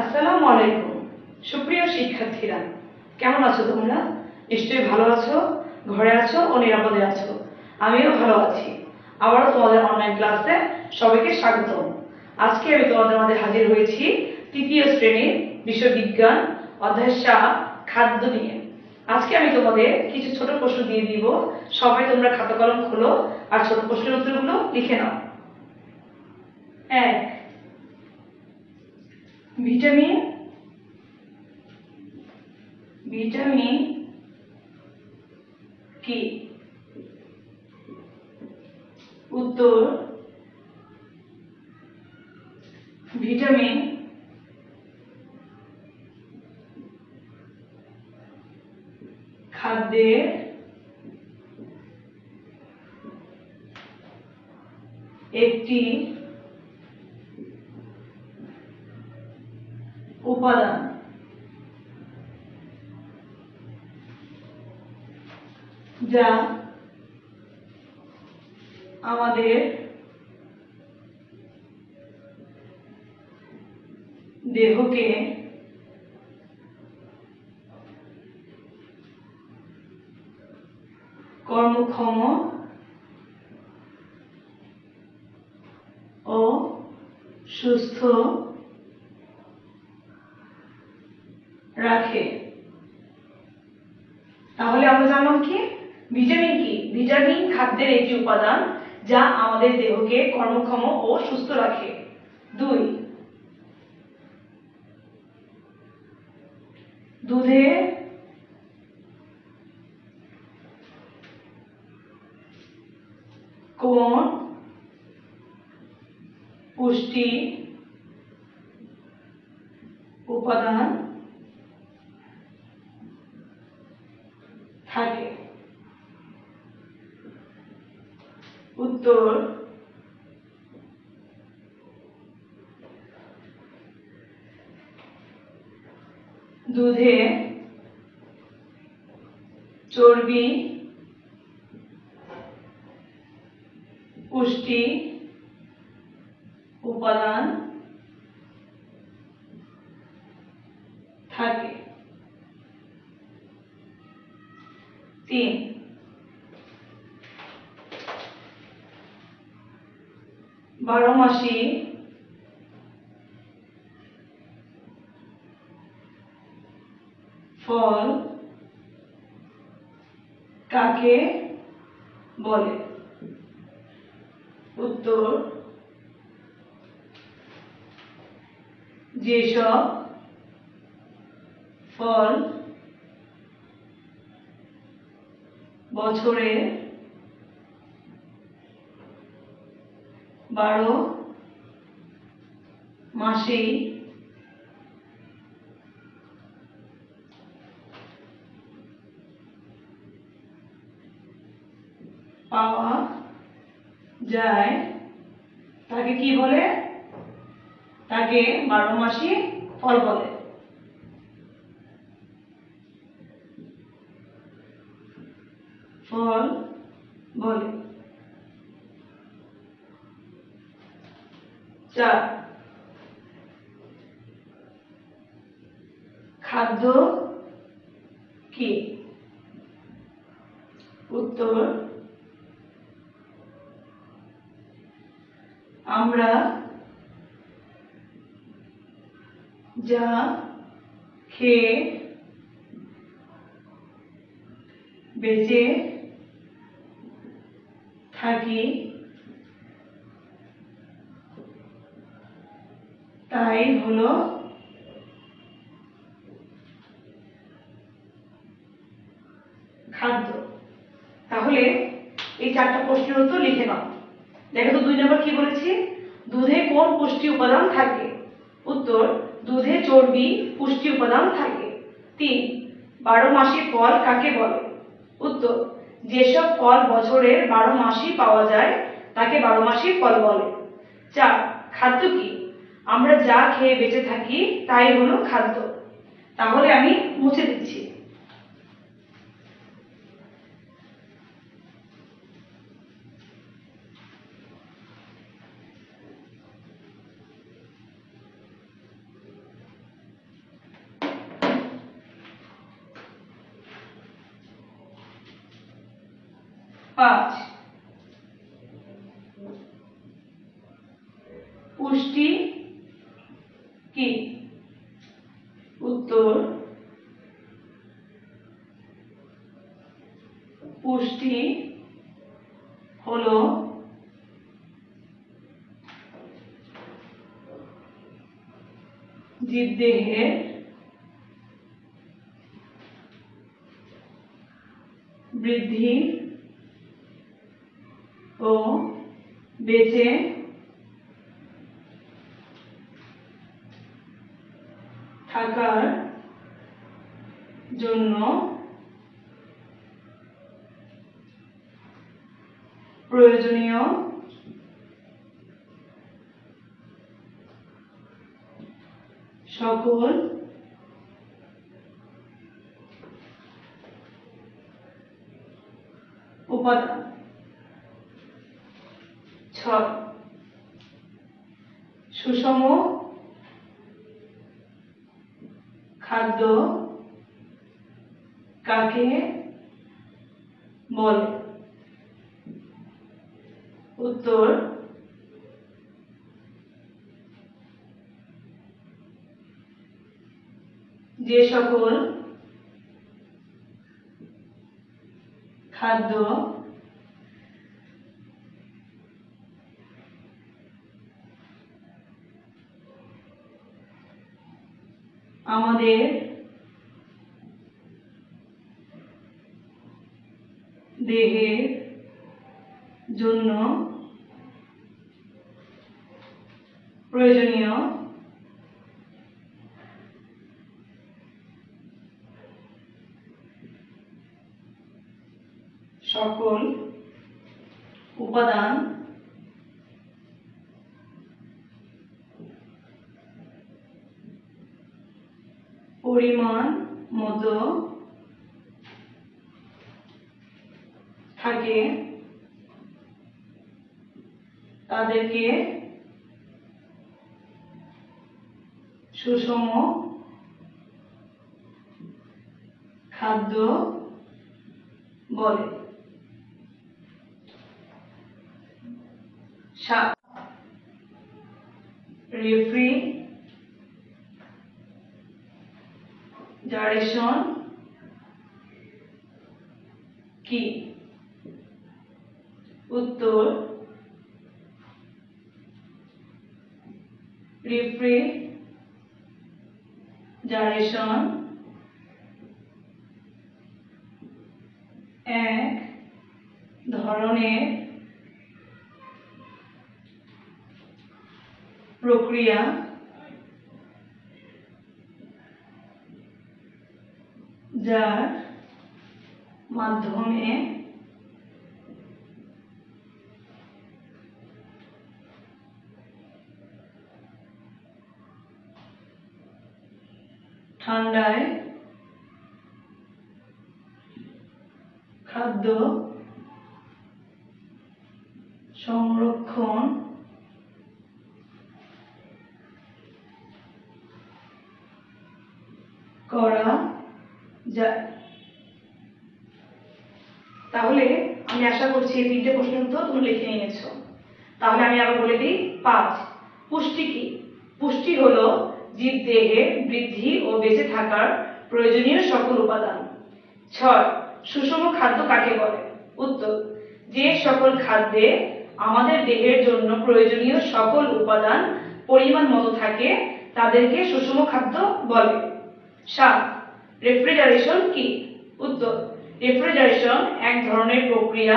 আসসালামু আলাইকুম সুপ্রিয় শিক্ষার্থীরা, কেমন আছো তোমরা? নিশ্চয়ই ভালো আছো, ঘরে আছো ও নিরাপদে আছো। আমিও ভালো আছি। আবারও তোমাদের অনলাইন ক্লাসে সবাইকে স্বাগতম। আজকে আমি তোমাদের মাঝে হাজির হয়েছি তৃতীয় শ্রেণীর বিষয় বিজ্ঞান অধ্যায় ৭ খাদ্য নিয়ে। আজকে আমি তোমাদের কিছু ছোট প্রশ্ন দিয়ে দিব। সবাই তোমরা খাতা কলম খোলো আর ছোট প্রশ্নের উত্তরগুলো লিখে নাও। ১. ভিটামিন ভিটামিন কি? উত্তর: ভিটামিন খাদ্যের একটি উপাদান। যা আমাদের দেহকে কর্মক্ষম ও সুস্থ রাখে। তাহলে আমরা জানলাম কি ভিটামিন কি? ভিটামিন খাদ্যের একটি উপাদান যা আমাদের দেহকে কর্মক্ষম ও সুস্থ রাখে। ২. দুধে কোন পুষ্টি উপাদান থাকে? উত্তর: দুধে চর্বি, পুষ্টি উপাদান থাকে। ৩. বারোমাসি ফল কাকে বলে? উত্তর: যেসব ফল বছরে 12 মাসেই পাওয়া যায় তাকে কি বলে? তাকে 12 মাসি ফল বলে। ফল বলে। ৪. খাদ্য কি? উত্তর: আমরা যা খেয়ে বেঁচে থাকি তাই হলো খাদ্য। তাহলে এই 4টা প্রশ্নের উত্তর লিখে নাও। দেখো তো 2 নম্বর কি বলেছি? দুধে কোন পুষ্টি উপাদান থাকে? উত্তর: দুধে চর্বি পুষ্টি উপাদান থাকে। 3. 12 মাসি ফল কাকে বলে? উত্তর: যেসব ফল বছরের 12 মাসই পাওয়া যায় তাকে 12 মাসি ফল বলে। 4. খাদ্য কি? আমরা যা খেয়ে বেঁচে থাকি তাই হলো খাদ্য। তাহলে আমি মুছে দিচ্ছি। 5 পুষ্টি কি? উত্তর পুষ্টি হলো জীবদেহের বৃদ্ধি ও বেঁচে থাকার জন্য প্রয়োজনীয় সকল উপাদান। 6 সুষম খাদ্য কাকে বলে? উত্তর যে সকল খাদ্য আমাদের দেহের জন্য প্রয়োজনীয় সকল উপাদান পরিমাণ মতো থাকে তাদেরকে সুষম খাদ্য বলে। 7 রেফ্রিজারেশন কি? উত্তর রেফ্রিজারেশন এক ধরনের প্রক্রিয়া যার মাধ্যমে ঠান্ডায় খাদ্য সংরক্ষণ করা যায়। তাহলে আমি আশা করছি এই 3টে প্রশ্নের উত্তর তুমি লিখে নিয়েছো। তাহলে আমি আবার বলে দিই। 5 পুষ্টি কি? পুষ্টি হলো জীবদেহের বৃদ্ধি ও বেঁচে থাকার প্রয়োজনীয় সকল উপাদান। 6 সুষম খাদ্য কাকে বলে? উত্তর যে সকল খাদ্যে আমাদের দেহের জন্য প্রয়োজনীয় সকল উপাদান পরিমাণ মতো থাকে তাদেরকে সুষম খাদ্য বলে। 7 রেফ্রিজারেশন কি? উত্তর রেফ্রিজারেশন এক ধরনের প্রক্রিয়া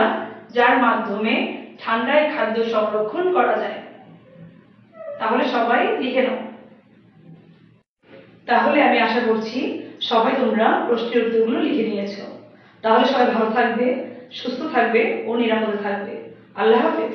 যার মাধ্যমে ঠান্ডায় খাদ্য সংরক্ষণ করা যায়। তাহলে সবাই লিখে নাও। তাহলে আমি আশা করছি সবাই তোমরা প্রশ্নের উত্তরগুলো লিখে নিয়েছো। তাহলে সবাই ভালো থাকবে, সুস্থ থাকবে ও নিরাপদে থাকবে। আল্লাহ হাফেজ।